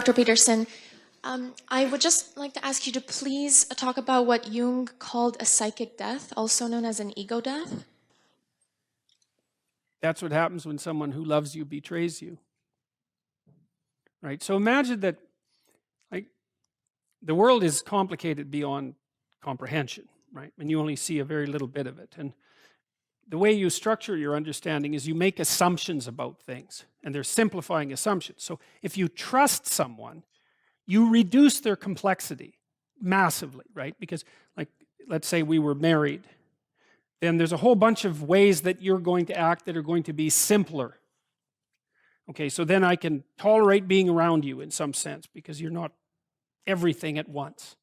Dr. Peterson, I would just like to ask you to please talk about what Jung called a psychic death, also known as an ego death. That's what happens when someone who loves you betrays you. Right? So imagine that, like, the world is complicated beyond comprehension, right? And you only see a very little bit of it. And the way you structure your understanding is you make assumptions about things, and they're simplifying assumptions. So if you trust someone, you reduce their complexity massively, right? Because, like, let's say we were married, then there's a whole bunch of ways that you're going to act that are going to be simpler. Okay, so then I can tolerate being around you in some sense because you're not everything at once.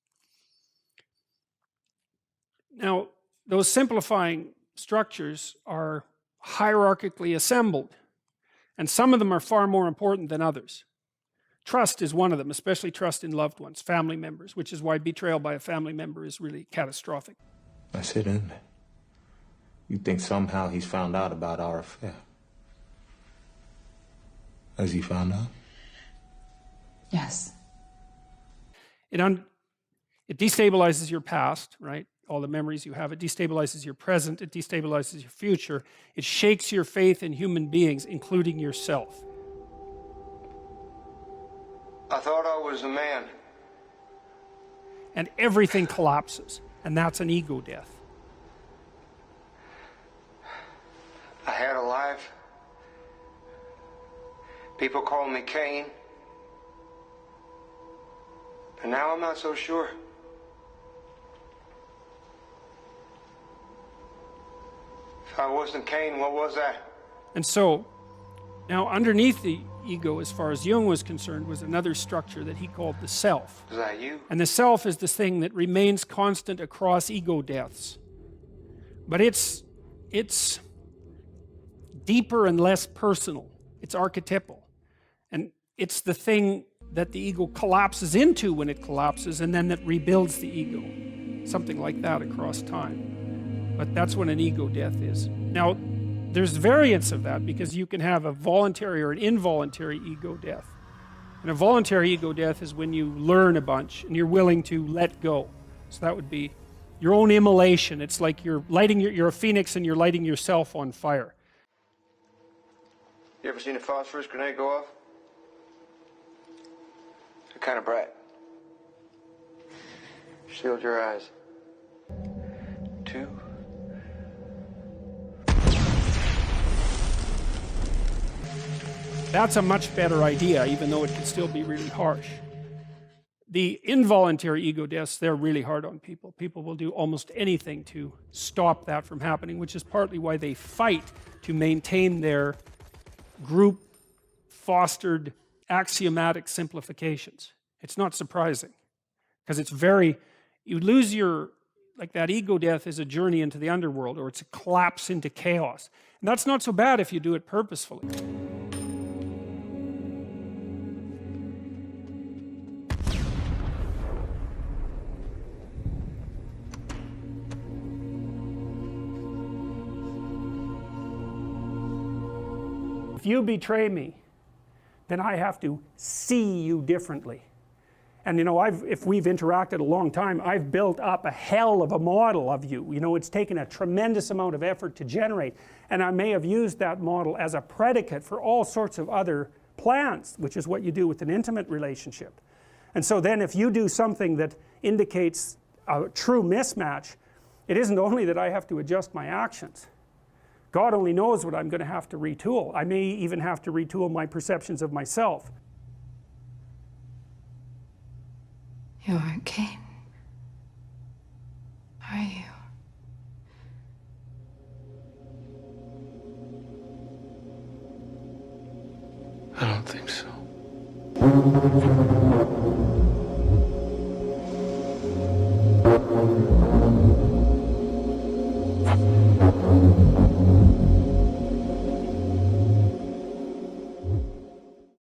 Now, those simplifying structures are hierarchically assembled, and some of them are far more important than others. Trust is one of them, especially trust in loved ones, family members, which is why betrayal by a family member is really catastrophic. That's it, isn't it? You think somehow he's found out about our affair. Has he found out? Yes. It destabilizes your past, right? All the memories you have. It destabilizes your present. It destabilizes your future. It shakes your faith in human beings, including yourself. I thought I was a man. And everything collapses. And that's an ego death. I had a life. People call me Cain. But now I'm not so sure. If I wasn't Cain, what was I? And so, now underneath the ego, as far as Jung was concerned, was another structure that he called the self. Is that you? And the self is this thing that remains constant across ego deaths. But it's deeper and less personal. It's archetypal. And it's the thing that the ego collapses into when it collapses, and then that rebuilds the ego. Something like that across time. But that's what an ego death is. Now, there's variants of that, because you can have a voluntary or an involuntary ego death. And a voluntary ego death is when you learn a bunch and you're willing to let go. So that would be your own immolation. It's like you're a phoenix and you're lighting yourself on fire. You ever seen a phosphorus grenade go off? What kind of brat? Shield your eyes. 2. That's a much better idea, even though it can still be really harsh. The involuntary ego deaths, they're really hard on people. People will do almost anything to stop that from happening, which is partly why they fight to maintain their group fostered axiomatic simplifications. It's not surprising, because it's you lose your, like, that ego death is a journey into the underworld, or it's a collapse into chaos. And that's not so bad if you do it purposefully. If you betray me, then I have to see you differently. And, you know, if we've interacted a long time, I've built up a hell of a model of you. You know, it's taken a tremendous amount of effort to generate. And I may have used that model as a predicate for all sorts of other plans, which is what you do with an intimate relationship. And so then if you do something that indicates a true mismatch, it isn't only that I have to adjust my actions. God only knows what I'm going to have to retool. I may even have to retool my perceptions of myself. You aren't Cain, are you? I don't think so.